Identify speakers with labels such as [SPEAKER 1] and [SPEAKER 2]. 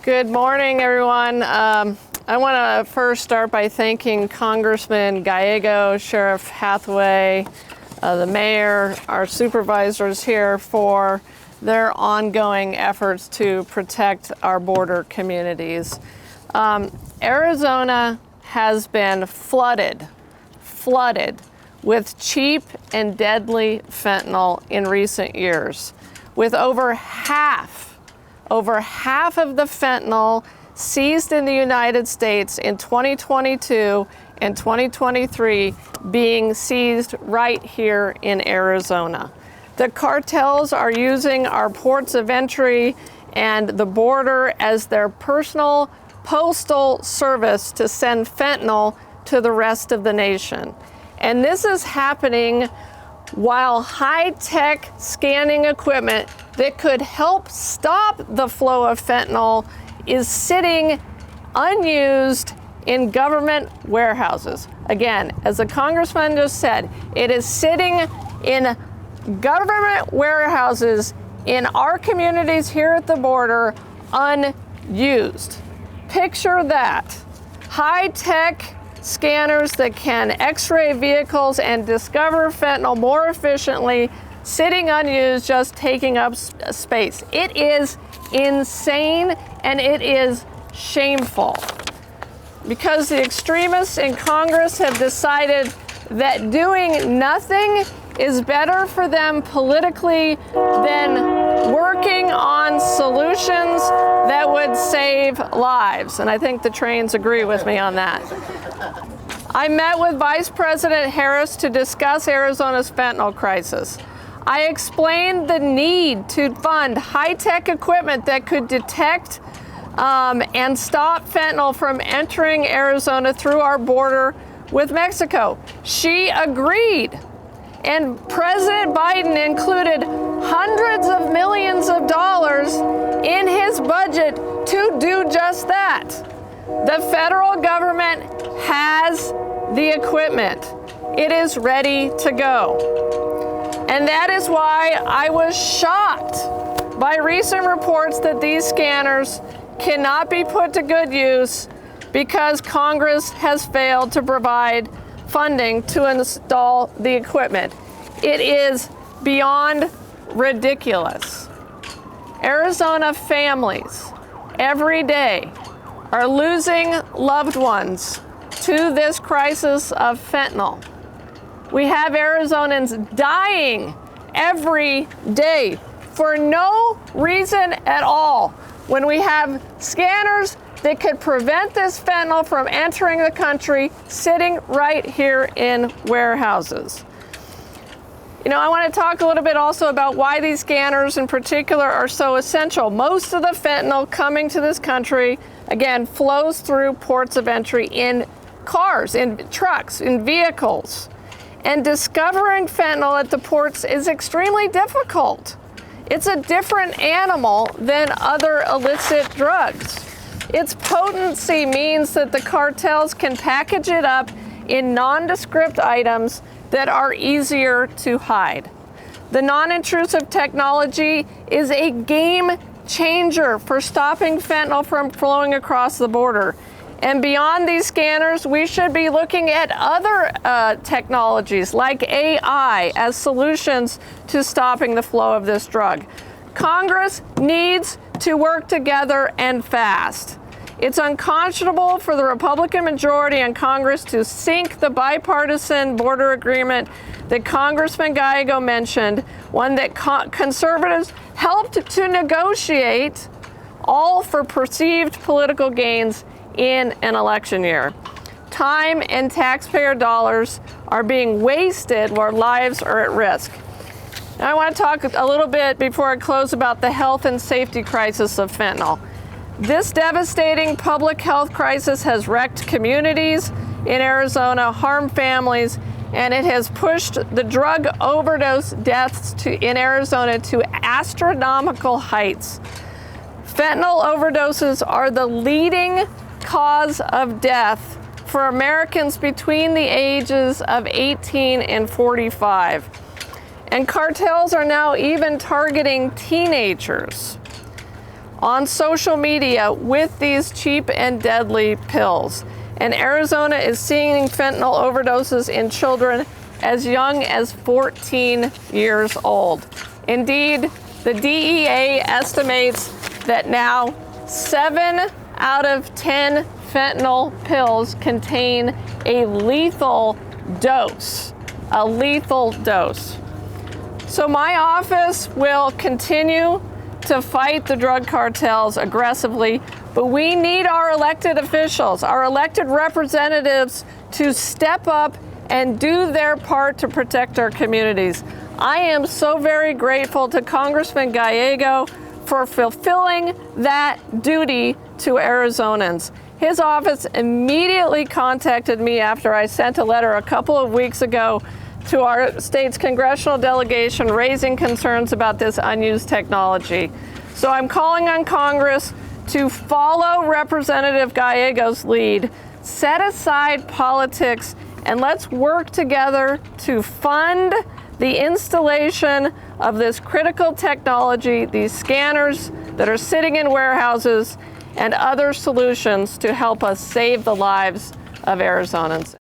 [SPEAKER 1] Good morning, everyone. I want to first start by thanking Congressman Gallego, Sheriff Hathaway, the mayor, our supervisors here for their ongoing efforts to protect our border communities. Arizona has been flooded with cheap and deadly fentanyl in recent years, with over half of the fentanyl seized in the United States in 2022 and 2023 being seized right here in Arizona. The cartels are using our ports of entry and the border as their personal postal service to send fentanyl to the rest of the nation. And this is happening while high-tech scanning equipment that could help stop the flow of fentanyl is sitting unused in government warehouses. Again, as the congressman just said, it is sitting in government warehouses in our communities here at the border unused. Picture that. High-tech scanners that can x-ray vehicles and discover fentanyl more efficiently, sitting unused, just taking up space. It is insane and it is shameful because the extremists in Congress have decided that doing nothing is better for them politically than working on solutions that would save lives. And I think the trains agree with me on that. I met with Vice President Harris to discuss Arizona's fentanyl crisis. I explained the need to fund high-tech equipment that could detect and stop fentanyl from entering Arizona through our border with Mexico. She agreed. And President Biden included hundreds of millions of dollars in his budget to do just that. The federal government has the equipment. It is ready to go. And that is why I was shocked by recent reports that these scanners cannot be put to good use because Congress has failed to provide funding to install the equipment. It is beyond ridiculous. Arizona families every day are losing loved ones to this crisis of fentanyl. We have Arizonans dying every day for no reason at all when we have scanners that could prevent this fentanyl from entering the country sitting right here in warehouses. You know, I want to talk a little bit also about why these scanners in particular are so essential. Most of the fentanyl coming to this country, again, flows through ports of entry in cars, in trucks, in vehicles. And discovering fentanyl at the ports is extremely difficult. It's a different animal than other illicit drugs. Its potency means that the cartels can package it up in nondescript items that are easier to hide. The non-intrusive technology is a game changer for stopping fentanyl from flowing across the border. And beyond these scanners, we should be looking at other technologies like AI as solutions to stopping the flow of this drug. Congress needs to work together and fast. It's unconscionable for the Republican majority in Congress to sink the bipartisan border agreement that Congressman Gallego mentioned, one that conservatives helped to negotiate, all for perceived political gains in an election year. Time and taxpayer dollars are being wasted where lives are at risk. Now I want to talk a little bit before I close about the health and safety crisis of fentanyl. This devastating public health crisis has wrecked communities in Arizona, harmed families, and it has pushed the drug overdose deaths in Arizona to astronomical heights. Fentanyl overdoses are the leading cause of death for Americans between the ages of 18 and 45. And cartels are now even targeting teenagers. on social media with these cheap and deadly pills. And Arizona is seeing fentanyl overdoses in children as young as 14 years old. Indeed, the DEA estimates that now 7 out of 10 fentanyl pills contain a lethal dose. A lethal dose. So my office will continue to fight the drug cartels aggressively, but we need our elected officials, our elected representatives, to step up and do their part to protect our communities. I am so very grateful to Congressman Gallego for fulfilling that duty to Arizonans. His office immediately contacted me after I sent a letter a couple of weeks ago to our state's congressional delegation raising concerns about this unused technology. So I'm calling on Congress to follow Representative Gallego's lead, set aside politics, and let's work together to fund the installation of this critical technology, these scanners that are sitting in warehouses, and other solutions to help us save the lives of Arizonans.